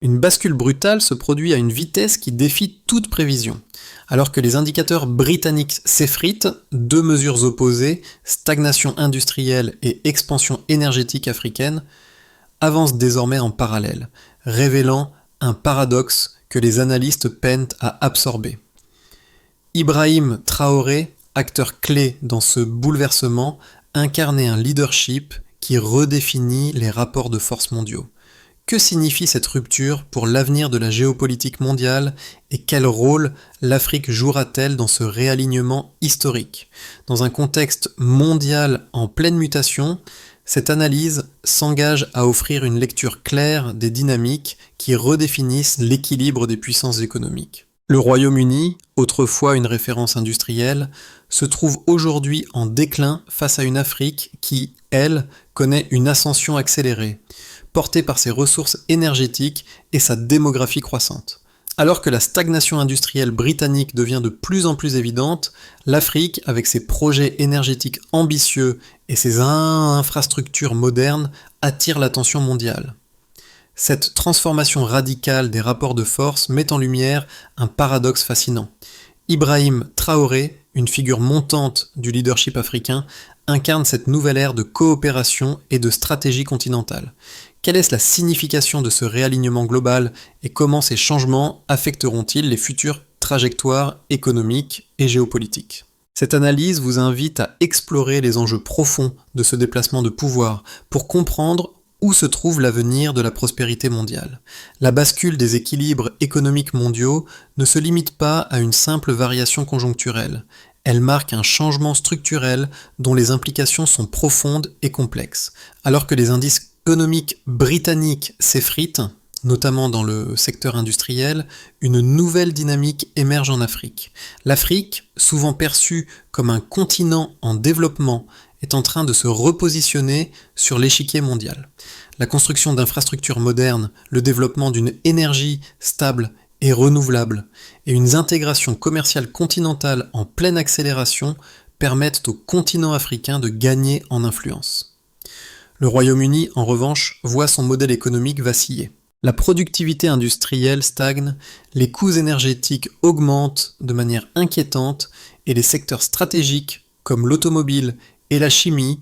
Une bascule brutale se produit à une vitesse qui défie toute prévision. Alors que les indicateurs britanniques s'effritent, deux mesures opposées, stagnation industrielle et expansion énergétique africaine, avancent désormais en parallèle, révélant un paradoxe que les analystes peinent à absorber. Ibrahim Traoré, acteur clé dans ce bouleversement, incarnait un leadership qui redéfinit les rapports de force mondiaux. Que signifie cette rupture pour l'avenir de la géopolitique mondiale et quel rôle l'Afrique jouera-t-elle dans ce réalignement historique ? Dans un contexte mondial en pleine mutation, cette analyse s'engage à offrir une lecture claire des dynamiques qui redéfinissent l'équilibre des puissances économiques. Le Royaume-Uni, autrefois une référence industrielle, se trouve aujourd'hui en déclin face à une Afrique qui, elle, connaît une ascension accélérée, portée par ses ressources énergétiques et sa démographie croissante. Alors que la stagnation industrielle britannique devient de plus en plus évidente, l'Afrique, avec ses projets énergétiques ambitieux et ses infrastructures modernes, attire l'attention mondiale. Cette transformation radicale des rapports de force met en lumière un paradoxe fascinant. Ibrahim Traoré, une figure montante du leadership africain, incarne cette nouvelle ère de coopération et de stratégie continentale. Quelle est la signification de ce réalignement global et comment ces changements affecteront-ils les futures trajectoires économiques et géopolitiques ? Cette analyse vous invite à explorer les enjeux profonds de ce déplacement de pouvoir pour comprendre où se trouve l'avenir de la prospérité mondiale. La bascule des équilibres économiques mondiaux ne se limite pas à une simple variation conjoncturelle. Elle marque un changement structurel dont les implications sont profondes et complexes. Alors que les indices économiques britanniques s'effritent, notamment dans le secteur industriel, une nouvelle dynamique émerge en Afrique. L'Afrique, souvent perçue comme un continent en développement, est en train de se repositionner sur l'échiquier mondial. La construction d'infrastructures modernes, le développement d'une énergie stable et renouvelable, et une intégration commerciale continentale en pleine accélération permettent au continent africain de gagner en influence. Le Royaume-Uni, en revanche, voit son modèle économique vaciller. La productivité industrielle stagne, les coûts énergétiques augmentent de manière inquiétante et les secteurs stratégiques comme l'automobile et la chimie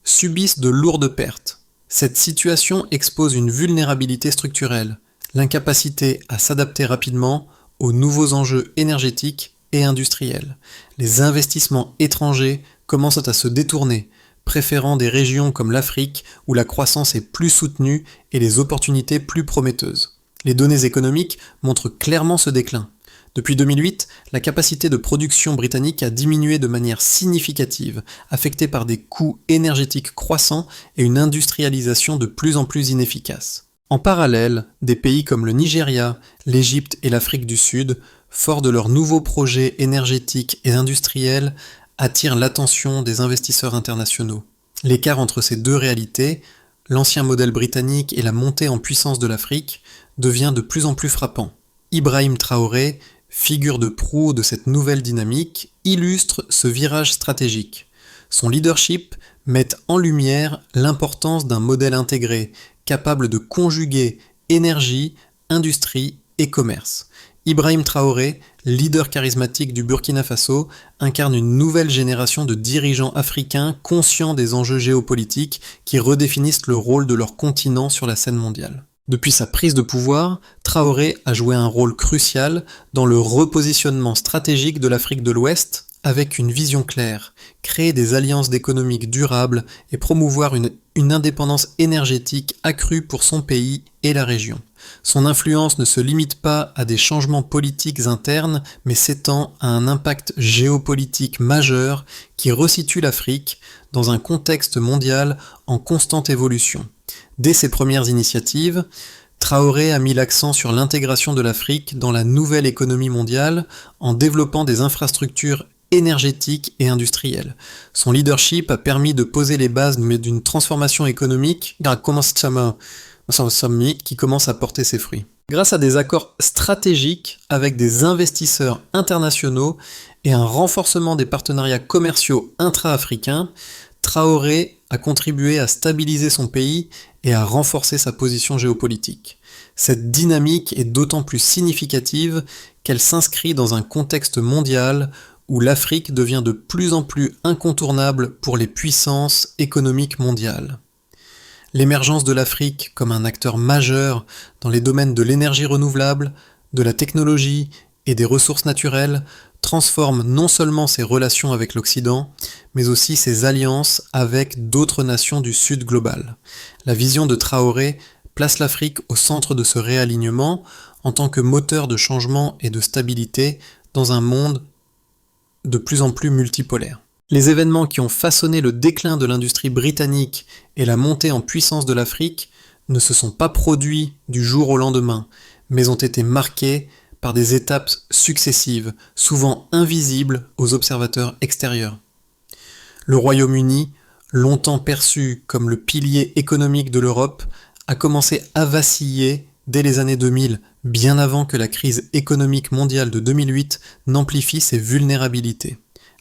subissent de lourdes pertes. Cette situation expose une vulnérabilité structurelle, l'incapacité à s'adapter rapidement aux nouveaux enjeux énergétiques et industriels. Les investissements étrangers commencent à se détourner, préférant des régions comme l'Afrique où la croissance est plus soutenue et les opportunités plus prometteuses. Les données économiques montrent clairement ce déclin. Depuis 2008, la capacité de production britannique a diminué de manière significative, affectée par des coûts énergétiques croissants et une industrialisation de plus en plus inefficace. En parallèle, des pays comme le Nigeria, l'Égypte et l'Afrique du Sud, forts de leurs nouveaux projets énergétiques et industriels, attirent l'attention des investisseurs internationaux. L'écart entre ces deux réalités, l'ancien modèle britannique et la montée en puissance de l'Afrique, devient de plus en plus frappant. Ibrahim Traoré, figure de proue de cette nouvelle dynamique, illustre ce virage stratégique. Son leadership met en lumière l'importance d'un modèle intégré, capable de conjuguer énergie, industrie et commerce. Ibrahim Traoré, leader charismatique du Burkina Faso, incarne une nouvelle génération de dirigeants africains conscients des enjeux géopolitiques qui redéfinissent le rôle de leur continent sur la scène mondiale. Depuis sa prise de pouvoir, Traoré a joué un rôle crucial dans le repositionnement stratégique de l'Afrique de l'Ouest avec une vision claire, créer des alliances économiques durables et promouvoir une indépendance énergétique accrue pour son pays et la région. Son influence ne se limite pas à des changements politiques internes, mais s'étend à un impact géopolitique majeur qui resitue l'Afrique dans un contexte mondial en constante évolution. Dès ses premières initiatives, Traoré a mis l'accent sur l'intégration de l'Afrique dans la nouvelle économie mondiale en développant des infrastructures énergétiques et industrielles. Son leadership a permis de poser les bases d'une transformation économique qui commence à porter ses fruits. Grâce à des accords stratégiques avec des investisseurs internationaux et un renforcement des partenariats commerciaux intra-africains, Traoré a contribué à stabiliser son pays et à renforcer sa position géopolitique. Cette dynamique est d'autant plus significative qu'elle s'inscrit dans un contexte mondial où l'Afrique devient de plus en plus incontournable pour les puissances économiques mondiales. L'émergence de l'Afrique comme un acteur majeur dans les domaines de l'énergie renouvelable, de la technologie et des ressources naturelles transforme non seulement ses relations avec l'Occident, mais aussi ses alliances avec d'autres nations du Sud global. La vision de Traoré place l'Afrique au centre de ce réalignement en tant que moteur de changement et de stabilité dans un monde de plus en plus multipolaire. Les événements qui ont façonné le déclin de l'industrie britannique et la montée en puissance de l'Afrique ne se sont pas produits du jour au lendemain, mais ont été marqués par des étapes successives, souvent invisibles aux observateurs extérieurs. Le Royaume-Uni, longtemps perçu comme le pilier économique de l'Europe, a commencé à vaciller dès les années 2000, bien avant que la crise économique mondiale de 2008 n'amplifie ses vulnérabilités.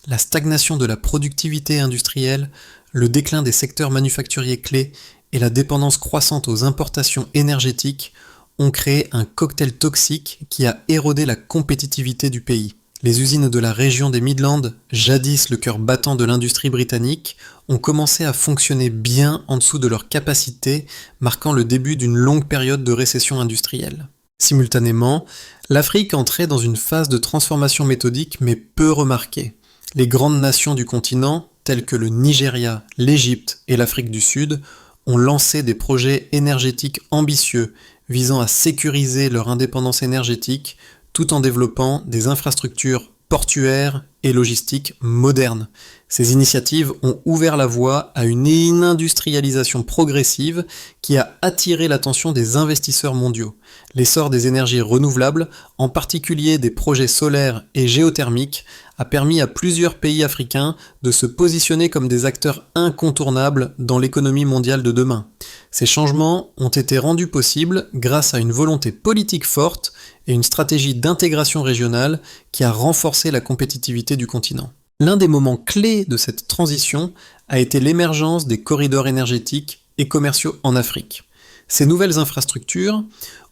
La stagnation de la productivité industrielle, le déclin des secteurs manufacturiers clés et la dépendance croissante aux importations énergétiques ont créé un cocktail toxique qui a érodé la compétitivité du pays. Les usines de la région des Midlands, jadis le cœur battant de l'industrie britannique, ont commencé à fonctionner bien en dessous de leur capacité, marquant le début d'une longue période de récession industrielle. Simultanément, l'Afrique entrait dans une phase de transformation méthodique mais peu remarquée. Les grandes nations du continent, telles que le Nigeria, l'Égypte et l'Afrique du Sud, ont lancé des projets énergétiques ambitieux visant à sécuriser leur indépendance énergétique tout en développant des infrastructures portuaires et logistiques modernes. Ces initiatives ont ouvert la voie à une industrialisation progressive qui a attiré l'attention des investisseurs mondiaux. L'essor des énergies renouvelables, en particulier des projets solaires et géothermiques, a permis à plusieurs pays africains de se positionner comme des acteurs incontournables dans l'économie mondiale de demain. Ces changements ont été rendus possibles grâce à une volonté politique forte et une stratégie d'intégration régionale qui a renforcé la compétitivité du continent. L'un des moments clés de cette transition a été l'émergence des corridors énergétiques et commerciaux en Afrique. Ces nouvelles infrastructures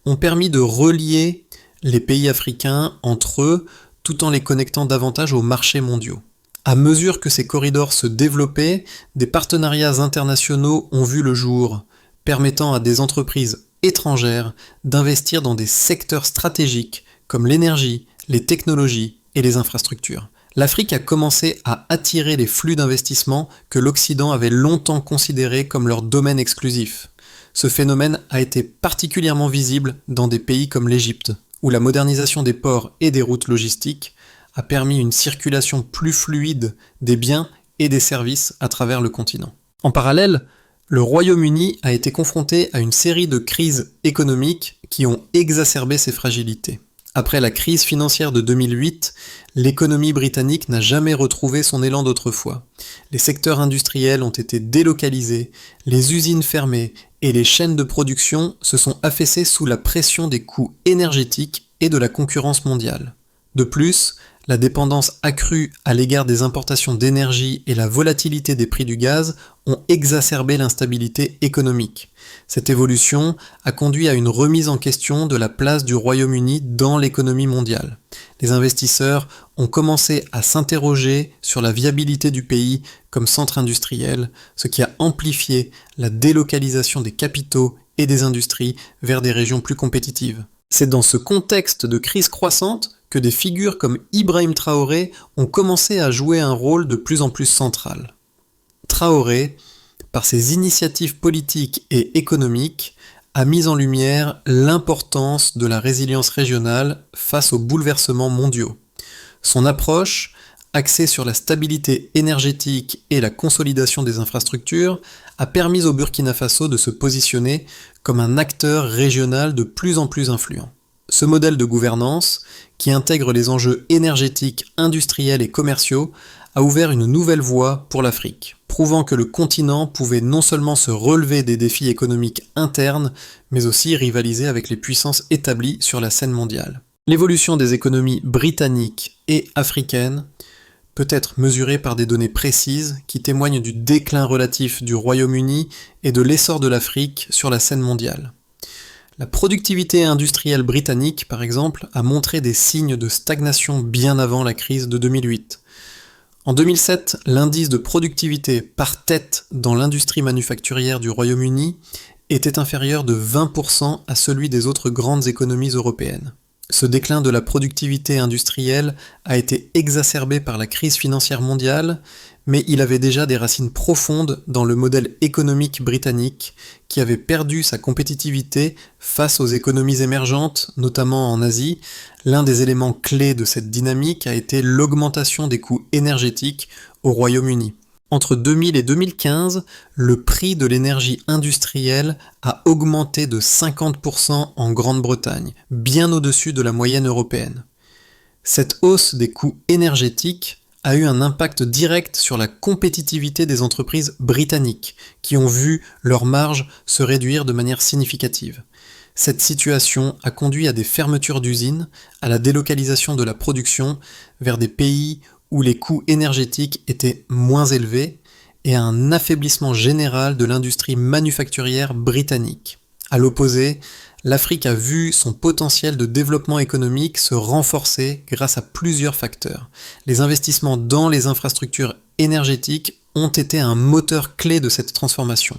ont permis de relier les pays africains entre eux tout en les connectant davantage aux marchés mondiaux. À mesure que ces corridors se développaient, des partenariats internationaux ont vu le jour, permettant à des entreprises étrangères d'investir dans des secteurs stratégiques comme l'énergie, les technologies et les infrastructures. L'Afrique a commencé à attirer les flux d'investissement que l'Occident avait longtemps considérés comme leur domaine exclusif. Ce phénomène a été particulièrement visible dans des pays comme l'Égypte, où la modernisation des ports et des routes logistiques a permis une circulation plus fluide des biens et des services à travers le continent. En parallèle, le Royaume-Uni a été confronté à une série de crises économiques qui ont exacerbé ses fragilités. Après la crise financière de 2008, l'économie britannique n'a jamais retrouvé son élan d'autrefois. Les secteurs industriels ont été délocalisés, les usines fermées et les chaînes de production se sont affaissées sous la pression des coûts énergétiques et de la concurrence mondiale. De plus, la dépendance accrue à l'égard des importations d'énergie et la volatilité des prix du gaz ont exacerbé l'instabilité économique. Cette évolution a conduit à une remise en question de la place du Royaume-Uni dans l'économie mondiale. Les investisseurs ont commencé à s'interroger sur la viabilité du pays comme centre industriel, ce qui a amplifié la délocalisation des capitaux et des industries vers des régions plus compétitives. C'est dans ce contexte de crise croissante que des figures comme Ibrahim Traoré ont commencé à jouer un rôle de plus en plus central. Traoré, par ses initiatives politiques et économiques, a mis en lumière l'importance de la résilience régionale face aux bouleversements mondiaux. Son approche, axée sur la stabilité énergétique et la consolidation des infrastructures, a permis au Burkina Faso de se positionner comme un acteur régional de plus en plus influent. Ce modèle de gouvernance, qui intègre les enjeux énergétiques, industriels et commerciaux, a ouvert une nouvelle voie pour l'Afrique, prouvant que le continent pouvait non seulement se relever des défis économiques internes, mais aussi rivaliser avec les puissances établies sur la scène mondiale. L'évolution des économies britanniques et africaines peut être mesurée par des données précises qui témoignent du déclin relatif du Royaume-Uni et de l'essor de l'Afrique sur la scène mondiale. La productivité industrielle britannique, par exemple, a montré des signes de stagnation bien avant la crise de 2008. En 2007, l'indice de productivité par tête dans l'industrie manufacturière du Royaume-Uni était inférieur de 20% à celui des autres grandes économies européennes. Ce déclin de la productivité industrielle a été exacerbé par la crise financière mondiale, mais il avait déjà des racines profondes dans le modèle économique britannique, qui avait perdu sa compétitivité face aux économies émergentes, notamment en Asie. L'un des éléments clés de cette dynamique a été l'augmentation des coûts énergétiques au Royaume-Uni. Entre 2000 et 2015, le prix de l'énergie industrielle a augmenté de 50% en Grande-Bretagne, bien au-dessus de la moyenne européenne. Cette hausse des coûts énergétiques a eu un impact direct sur la compétitivité des entreprises britanniques, qui ont vu leurs marges se réduire de manière significative. Cette situation a conduit à des fermetures d'usines, à la délocalisation de la production vers des pays où les coûts énergétiques étaient moins élevés, et à un affaiblissement général de l'industrie manufacturière britannique. À l'opposé, l'Afrique a vu son potentiel de développement économique se renforcer grâce à plusieurs facteurs. Les investissements dans les infrastructures énergétiques ont été un moteur clé de cette transformation.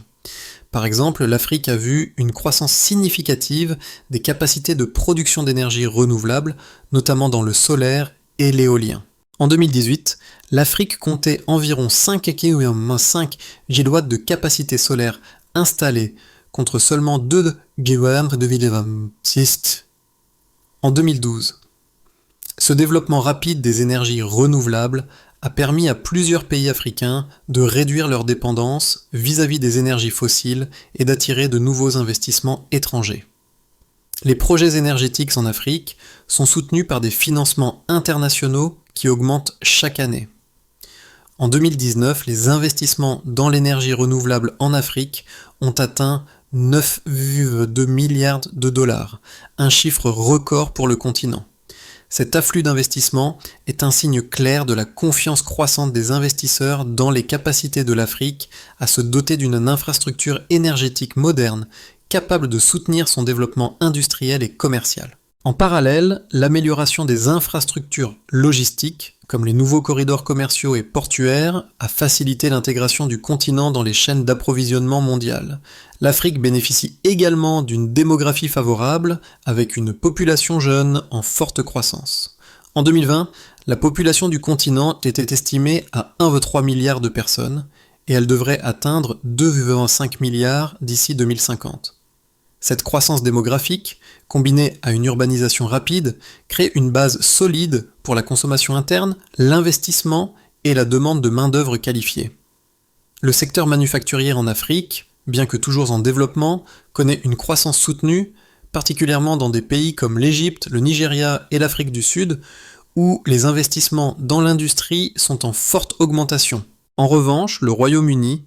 Par exemple, l'Afrique a vu une croissance significative des capacités de production d'énergie renouvelable, notamment dans le solaire et l'éolien. En 2018, l'Afrique comptait environ 5,5 GW de capacité solaire installée, contre seulement 2 GW de 2026 en 2012. Ce développement rapide des énergies renouvelables a permis à plusieurs pays africains de réduire leur dépendance vis-à-vis des énergies fossiles et d'attirer de nouveaux investissements étrangers. Les projets énergétiques en Afrique sont soutenus par des financements internationaux qui augmentent chaque année. En 2019, les investissements dans l'énergie renouvelable en Afrique ont atteint 9,2 milliards de dollars, un chiffre record pour le continent. Cet afflux d'investissements est un signe clair de la confiance croissante des investisseurs dans les capacités de l'Afrique à se doter d'une infrastructure énergétique moderne, capable de soutenir son développement industriel et commercial. En parallèle, l'amélioration des infrastructures logistiques, comme les nouveaux corridors commerciaux et portuaires, a facilité l'intégration du continent dans les chaînes d'approvisionnement mondiales. L'Afrique bénéficie également d'une démographie favorable, avec une population jeune en forte croissance. En 2020, la population du continent était estimée à 1,3 milliard de personnes, et elle devrait atteindre 2,5 milliards d'ici 2050. Cette croissance démographique, combinée à une urbanisation rapide, crée une base solide pour la consommation interne, l'investissement et la demande de main-d'œuvre qualifiée. Le secteur manufacturier en Afrique, bien que toujours en développement, connaît une croissance soutenue, particulièrement dans des pays comme l'Égypte, le Nigeria et l'Afrique du Sud, où les investissements dans l'industrie sont en forte augmentation. En revanche, le Royaume-Uni,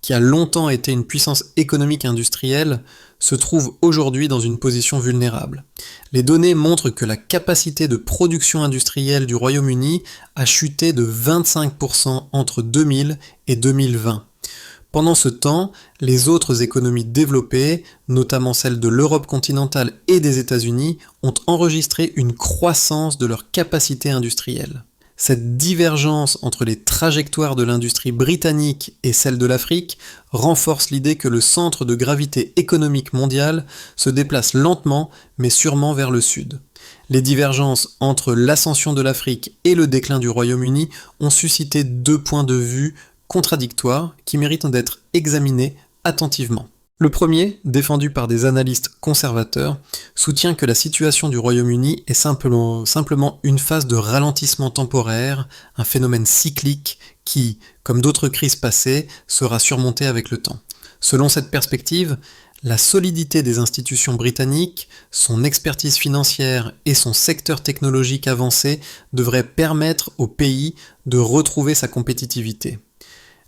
qui a longtemps été une puissance économique industrielle, se trouve aujourd'hui dans une position vulnérable. Les données montrent que la capacité de production industrielle du Royaume-Uni a chuté de 25% entre 2000 et 2020. Pendant ce temps, les autres économies développées, notamment celles de l'Europe continentale et des États-Unis, ont enregistré une croissance de leur capacité industrielle. Cette divergence entre les trajectoires de l'industrie britannique et celle de l'Afrique renforce l'idée que le centre de gravité économique mondial se déplace lentement mais sûrement vers le sud. Les divergences entre l'ascension de l'Afrique et le déclin du Royaume-Uni ont suscité deux points de vue contradictoires qui méritent d'être examinés attentivement. Le premier, défendu par des analystes conservateurs, soutient que la situation du Royaume-Uni est simplement une phase de ralentissement temporaire, un phénomène cyclique qui, comme d'autres crises passées, sera surmonté avec le temps. Selon cette perspective, la solidité des institutions britanniques, son expertise financière et son secteur technologique avancé devraient permettre au pays de retrouver sa compétitivité.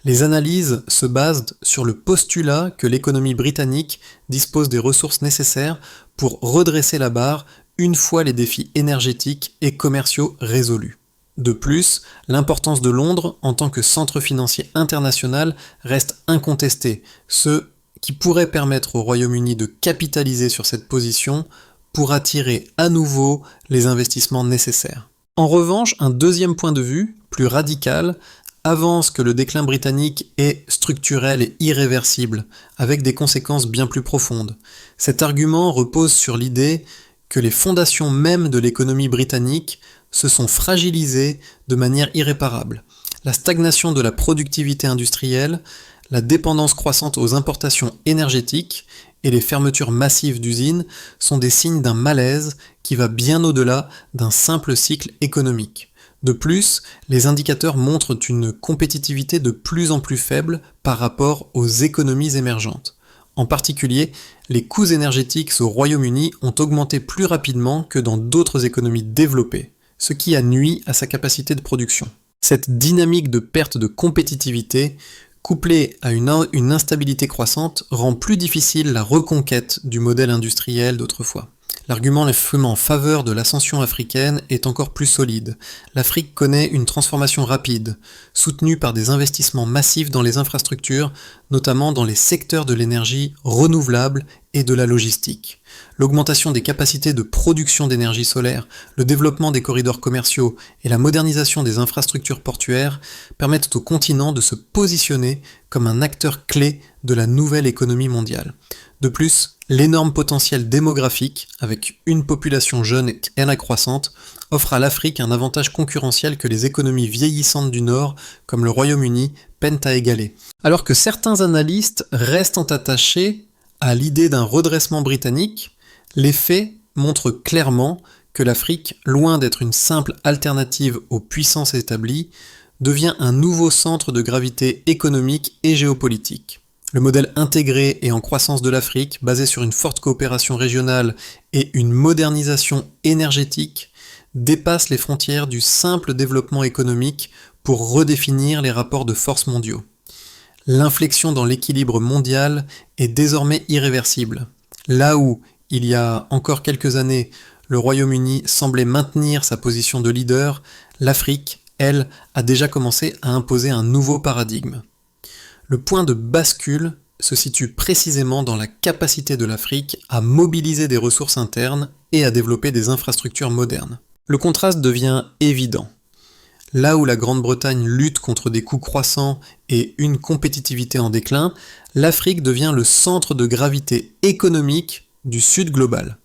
Les analyses se basent sur le postulat que l'économie britannique dispose des ressources nécessaires pour redresser la barre une fois les défis énergétiques et commerciaux résolus. De plus, l'importance de Londres en tant que centre financier international reste incontestée, ce qui pourrait permettre au Royaume-Uni de capitaliser sur cette position pour attirer à nouveau les investissements nécessaires. En revanche, un deuxième point de vue, plus radical, avance que le déclin britannique est structurel et irréversible, avec des conséquences bien plus profondes. Cet argument repose sur l'idée que les fondations mêmes de l'économie britannique se sont fragilisées de manière irréparable. La stagnation de la productivité industrielle, la dépendance croissante aux importations énergétiques et les fermetures massives d'usines sont des signes d'un malaise qui va bien au-delà d'un simple cycle économique. De plus, les indicateurs montrent une compétitivité de plus en plus faible par rapport aux économies émergentes. En particulier, les coûts énergétiques au Royaume-Uni ont augmenté plus rapidement que dans d'autres économies développées, ce qui a nui à sa capacité de production. Cette dynamique de perte de compétitivité, couplée à une instabilité croissante, rend plus difficile la reconquête du modèle industriel d'autrefois. L'argument en faveur de l'ascension africaine est encore plus solide. L'Afrique connaît une transformation rapide, soutenue par des investissements massifs dans les infrastructures, notamment dans les secteurs de l'énergie renouvelable et de la logistique. L'augmentation des capacités de production d'énergie solaire, le développement des corridors commerciaux et la modernisation des infrastructures portuaires permettent au continent de se positionner comme un acteur clé de la nouvelle économie mondiale. De plus, l'énorme potentiel démographique, avec une population jeune et croissante, offre à l'Afrique un avantage concurrentiel que les économies vieillissantes du Nord, comme le Royaume-Uni, peinent à égaler. Alors que certains analystes restent attachés à l'idée d'un redressement britannique, les faits montrent clairement que l'Afrique, loin d'être une simple alternative aux puissances établies, devient un nouveau centre de gravité économique et géopolitique. Le modèle intégré et en croissance de l'Afrique, basé sur une forte coopération régionale et une modernisation énergétique, dépasse les frontières du simple développement économique pour redéfinir les rapports de force mondiaux. L'inflexion dans l'équilibre mondial est désormais irréversible. Là où, il y a encore quelques années, le Royaume-Uni semblait maintenir sa position de leader, l'Afrique, elle, a déjà commencé à imposer un nouveau paradigme. Le point de bascule se situe précisément dans la capacité de l'Afrique à mobiliser des ressources internes et à développer des infrastructures modernes. Le contraste devient évident. Là où la Grande-Bretagne lutte contre des coûts croissants et une compétitivité en déclin, l'Afrique devient le centre de gravité économique du Sud global.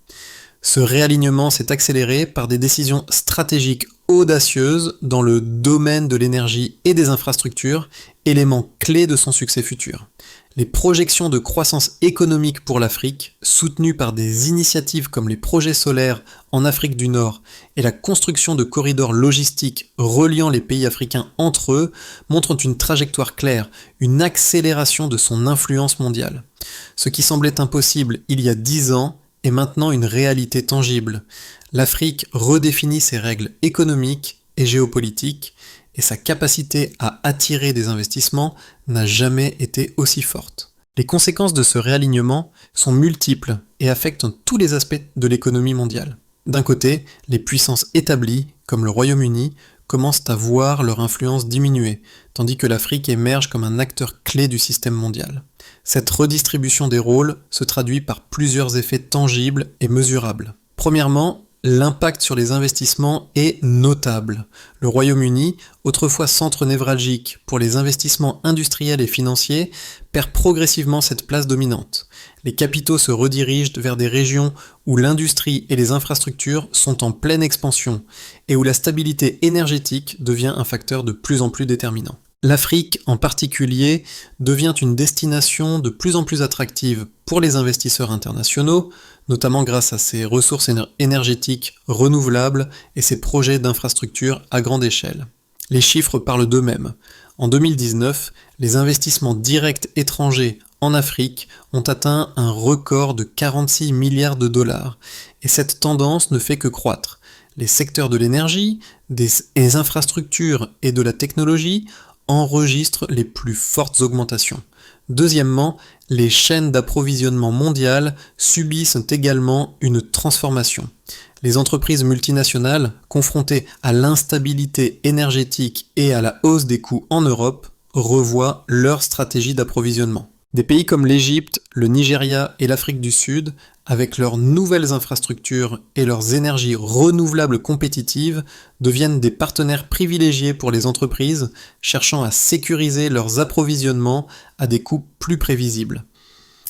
Ce réalignement s'est accéléré par des décisions stratégiques audacieuses dans le domaine de l'énergie et des infrastructures, éléments clés de son succès futur. Les projections de croissance économique pour l'Afrique, soutenues par des initiatives comme les projets solaires en Afrique du Nord et la construction de corridors logistiques reliant les pays africains entre eux, montrent une trajectoire claire, une accélération de son influence mondiale. Ce qui semblait impossible il y a 10 ans est maintenant une réalité tangible. L'Afrique redéfinit ses règles économiques et géopolitiques, et sa capacité à attirer des investissements n'a jamais été aussi forte. Les conséquences de ce réalignement sont multiples et affectent tous les aspects de l'économie mondiale. D'un côté, les puissances établies, comme le Royaume-Uni, commencent à voir leur influence diminuer, tandis que l'Afrique émerge comme un acteur clé du système mondial. Cette redistribution des rôles se traduit par plusieurs effets tangibles et mesurables. Premièrement, l'impact sur les investissements est notable. Le Royaume-Uni, autrefois centre névralgique pour les investissements industriels et financiers, perd progressivement cette place dominante. Les capitaux se redirigent vers des régions où l'industrie et les infrastructures sont en pleine expansion et où la stabilité énergétique devient un facteur de plus en plus déterminant. L'Afrique, en particulier, devient une destination de plus en plus attractive pour les investisseurs internationaux, notamment grâce à ses ressources énergétiques renouvelables et ses projets d'infrastructures à grande échelle. Les chiffres parlent d'eux-mêmes. En 2019, les investissements directs étrangers en Afrique ont atteint un record de 46 milliards de dollars, et cette tendance ne fait que croître. Les secteurs de l'énergie, des infrastructures et de la technologie enregistrent les plus fortes augmentations. Deuxièmement, les chaînes d'approvisionnement mondiales subissent également une transformation. Les entreprises multinationales, confrontées à l'instabilité énergétique et à la hausse des coûts en Europe, revoient leur stratégie d'approvisionnement. Des pays comme l'Égypte, le Nigeria et l'Afrique du Sud, avec leurs nouvelles infrastructures et leurs énergies renouvelables compétitives, deviennent des partenaires privilégiés pour les entreprises cherchant à sécuriser leurs approvisionnements à des coûts plus prévisibles.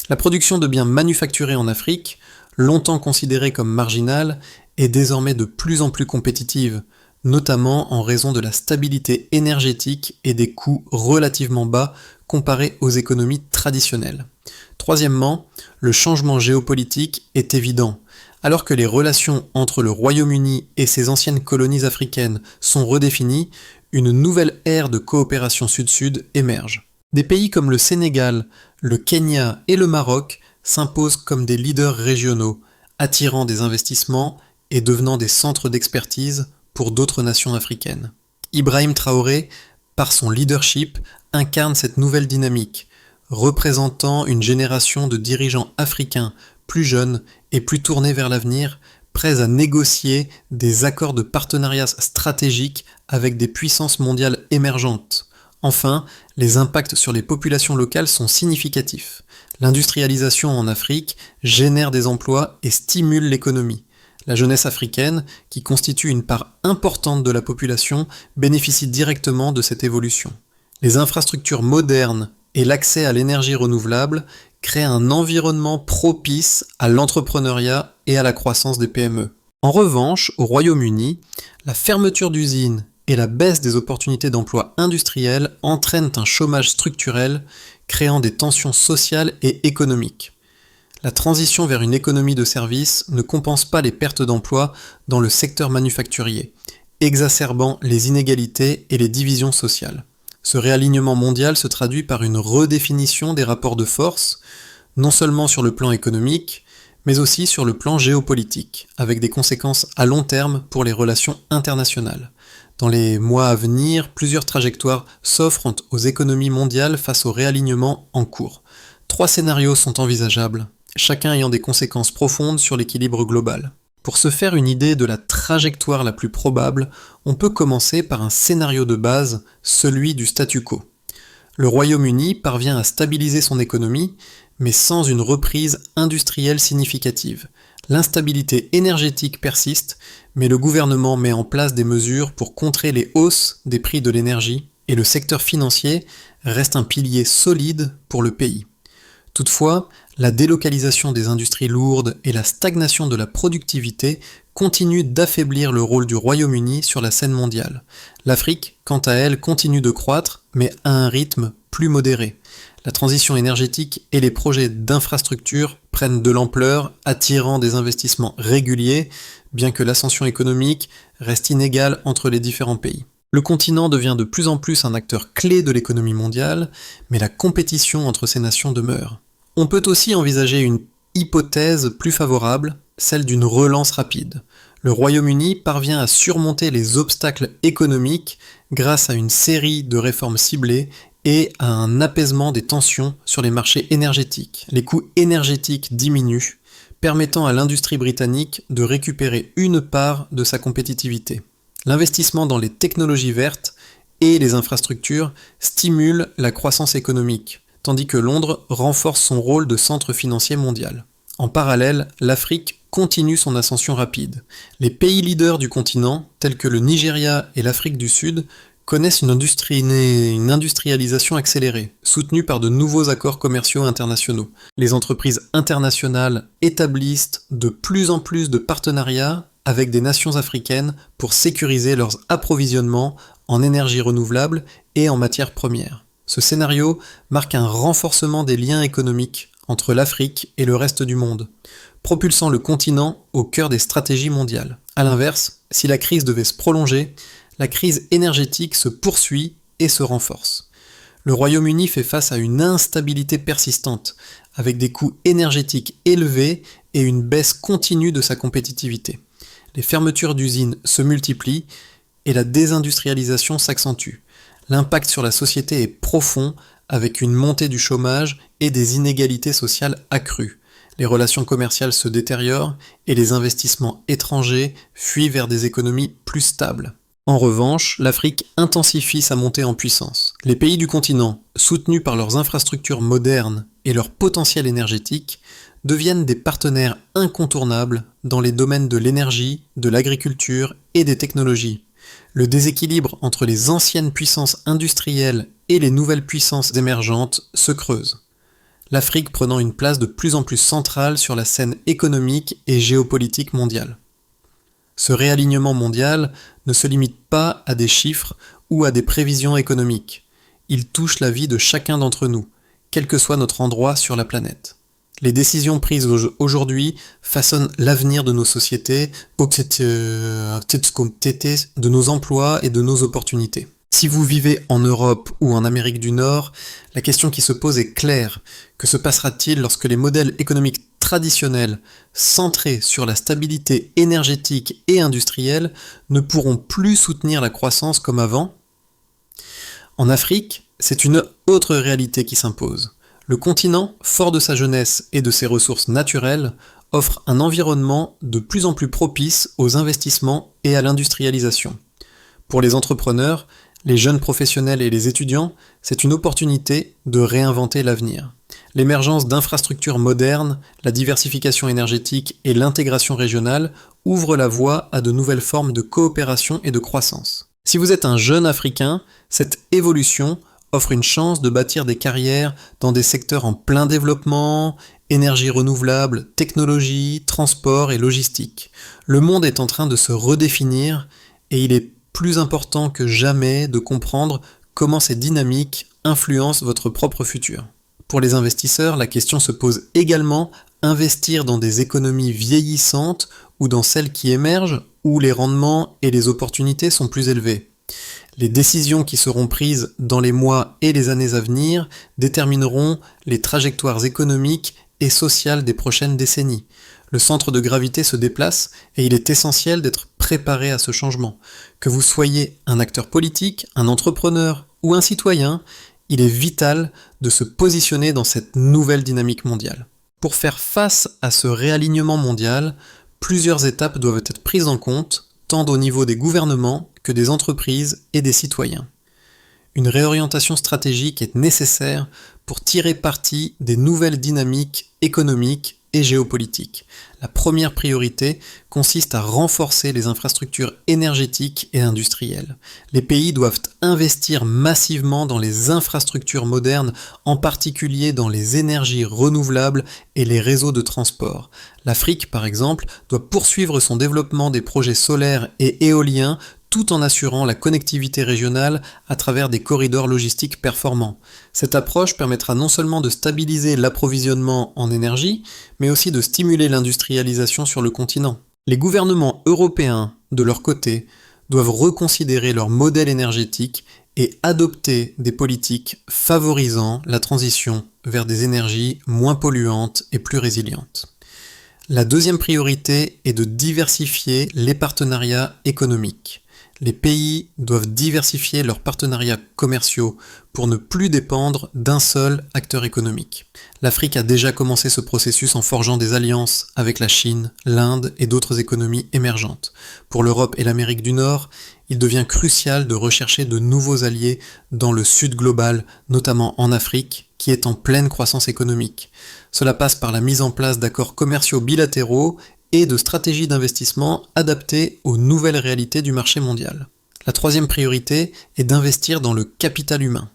La production de biens manufacturés en Afrique, longtemps considérée comme marginale, est désormais de plus en plus compétitive, notamment en raison de la stabilité énergétique et des coûts relativement bas comparés aux économies traditionnelles. Troisièmement, le changement géopolitique est évident. Alors que les relations entre le Royaume-Uni et ses anciennes colonies africaines sont redéfinies, une nouvelle ère de coopération sud-sud émerge. Des pays comme le Sénégal, le Kenya et le Maroc s'imposent comme des leaders régionaux, attirant des investissements et devenant des centres d'expertise pour d'autres nations africaines. Ibrahim Traoré, par son leadership, incarne cette nouvelle dynamique, représentant une génération de dirigeants africains plus jeunes et plus tournés vers l'avenir, prêts à négocier des accords de partenariat stratégiques avec des puissances mondiales émergentes. Enfin, les impacts sur les populations locales sont significatifs. L'industrialisation en Afrique génère des emplois et stimule l'économie. La jeunesse africaine, qui constitue une part importante de la population, bénéficie directement de cette évolution. Les infrastructures modernes et l'accès à l'énergie renouvelable créent un environnement propice à l'entrepreneuriat et à la croissance des PME. En revanche, au Royaume-Uni, la fermeture d'usines et la baisse des opportunités d'emploi industriels entraînent un chômage structurel, créant des tensions sociales et économiques. La transition vers une économie de services ne compense pas les pertes d'emplois dans le secteur manufacturier, exacerbant les inégalités et les divisions sociales. Ce réalignement mondial se traduit par une redéfinition des rapports de force, non seulement sur le plan économique, mais aussi sur le plan géopolitique, avec des conséquences à long terme pour les relations internationales. Dans les mois à venir, plusieurs trajectoires s'offrent aux économies mondiales face au réalignement en cours. 3 scénarios sont envisageables, chacun ayant des conséquences profondes sur l'équilibre global. Pour se faire une idée de la trajectoire la plus probable, on peut commencer par un scénario de base, celui du statu quo. Le Royaume-Uni parvient à stabiliser son économie, mais sans une reprise industrielle significative. L'instabilité énergétique persiste, mais le gouvernement met en place des mesures pour contrer les hausses des prix de l'énergie, et le secteur financier reste un pilier solide pour le pays. Toutefois, la délocalisation des industries lourdes et la stagnation de la productivité continuent d'affaiblir le rôle du Royaume-Uni sur la scène mondiale. L'Afrique, quant à elle, continue de croître, mais à un rythme plus modéré. La transition énergétique et les projets d'infrastructures prennent de l'ampleur, attirant des investissements réguliers, bien que l'ascension économique reste inégale entre les différents pays. Le continent devient de plus en plus un acteur clé de l'économie mondiale, mais la compétition entre ces nations demeure. On peut aussi envisager une hypothèse plus favorable, celle d'une relance rapide. Le Royaume-Uni parvient à surmonter les obstacles économiques grâce à une série de réformes ciblées et à un apaisement des tensions sur les marchés énergétiques. Les coûts énergétiques diminuent, permettant à l'industrie britannique de récupérer une part de sa compétitivité. L'investissement dans les technologies vertes et les infrastructures stimule la croissance économique, tandis que Londres renforce son rôle de centre financier mondial. En parallèle, l'Afrique continue son ascension rapide. Les pays leaders du continent, tels que le Nigeria et l'Afrique du Sud, connaissent une industrialisation accélérée, soutenue par de nouveaux accords commerciaux internationaux. Les entreprises internationales établissent de plus en plus de partenariats avec des nations africaines pour sécuriser leurs approvisionnements en énergie renouvelable et en matières premières. Ce scénario marque un renforcement des liens économiques entre l'Afrique et le reste du monde, propulsant le continent au cœur des stratégies mondiales. A l'inverse, si la crise devait se prolonger, la crise énergétique se poursuit et se renforce. Le Royaume-Uni fait face à une instabilité persistante, avec des coûts énergétiques élevés et une baisse continue de sa compétitivité. Les fermetures d'usines se multiplient et la désindustrialisation s'accentue. L'impact sur la société est profond, avec une montée du chômage et des inégalités sociales accrues. Les relations commerciales se détériorent et les investissements étrangers fuient vers des économies plus stables. En revanche, l'Afrique intensifie sa montée en puissance. Les pays du continent, soutenus par leurs infrastructures modernes et leur potentiel énergétique deviennent des partenaires incontournables dans les domaines de l'énergie, de l'agriculture et des technologies. Le déséquilibre entre les anciennes puissances industrielles et les nouvelles puissances émergentes se creuse, l'Afrique prenant une place de plus en plus centrale sur la scène économique et géopolitique mondiale. Ce réalignement mondial ne se limite pas à des chiffres ou à des prévisions économiques. Il touche la vie de chacun d'entre nous, quel que soit notre endroit sur la planète. Les décisions prises aujourd'hui façonnent l'avenir de nos sociétés, de nos emplois et de nos opportunités. Si vous vivez en Europe ou en Amérique du Nord, la question qui se pose est claire. Que se passera-t-il lorsque les modèles économiques traditionnels, centrés sur la stabilité énergétique et industrielle, ne pourront plus soutenir la croissance comme avant ? En Afrique, c'est une autre réalité qui s'impose. Le continent, fort de sa jeunesse et de ses ressources naturelles, offre un environnement de plus en plus propice aux investissements et à l'industrialisation. Pour les entrepreneurs, les jeunes professionnels et les étudiants, c'est une opportunité de réinventer l'avenir. L'émergence d'infrastructures modernes, la diversification énergétique et l'intégration régionale ouvrent la voie à de nouvelles formes de coopération et de croissance. Si vous êtes un jeune Africain, cette évolution offre une chance de bâtir des carrières dans des secteurs en plein développement, énergie renouvelable, technologie, transport et logistique. Le monde est en train de se redéfinir et il est plus important que jamais de comprendre comment ces dynamiques influencent votre propre futur. Pour les investisseurs, la question se pose également: investir dans des économies vieillissantes ou dans celles qui émergent où les rendements et les opportunités sont plus élevés. Les décisions qui seront prises dans les mois et les années à venir détermineront les trajectoires économiques et sociales des prochaines décennies. Le centre de gravité se déplace et il est essentiel d'être préparé à ce changement. Que vous soyez un acteur politique, un entrepreneur ou un citoyen, il est vital de se positionner dans cette nouvelle dynamique mondiale. Pour faire face à ce réalignement mondial, plusieurs étapes doivent être prises en compte, tant au niveau des gouvernements que des entreprises et des citoyens. Une réorientation stratégique est nécessaire pour tirer parti des nouvelles dynamiques économiques et géopolitiques. La première priorité consiste à renforcer les infrastructures énergétiques et industrielles. Les pays doivent investir massivement dans les infrastructures modernes, en particulier dans les énergies renouvelables et les réseaux de transport. L'Afrique, par exemple, doit poursuivre son développement des projets solaires et éoliens tout en assurant la connectivité régionale à travers des corridors logistiques performants. Cette approche permettra non seulement de stabiliser l'approvisionnement en énergie, mais aussi de stimuler l'industrialisation sur le continent. Les gouvernements européens, de leur côté, doivent reconsidérer leur modèle énergétique et adopter des politiques favorisant la transition vers des énergies moins polluantes et plus résilientes. La deuxième priorité est de diversifier les partenariats économiques. Les pays doivent diversifier leurs partenariats commerciaux pour ne plus dépendre d'un seul acteur économique. L'Afrique a déjà commencé ce processus en forgeant des alliances avec la Chine, l'Inde et d'autres économies émergentes. Pour l'Europe et l'Amérique du Nord, il devient crucial de rechercher de nouveaux alliés dans le sud global, notamment en Afrique, qui est en pleine croissance économique. Cela passe par la mise en place d'accords commerciaux bilatéraux et de stratégies d'investissement adaptées aux nouvelles réalités du marché mondial. La troisième priorité est d'investir dans le capital humain.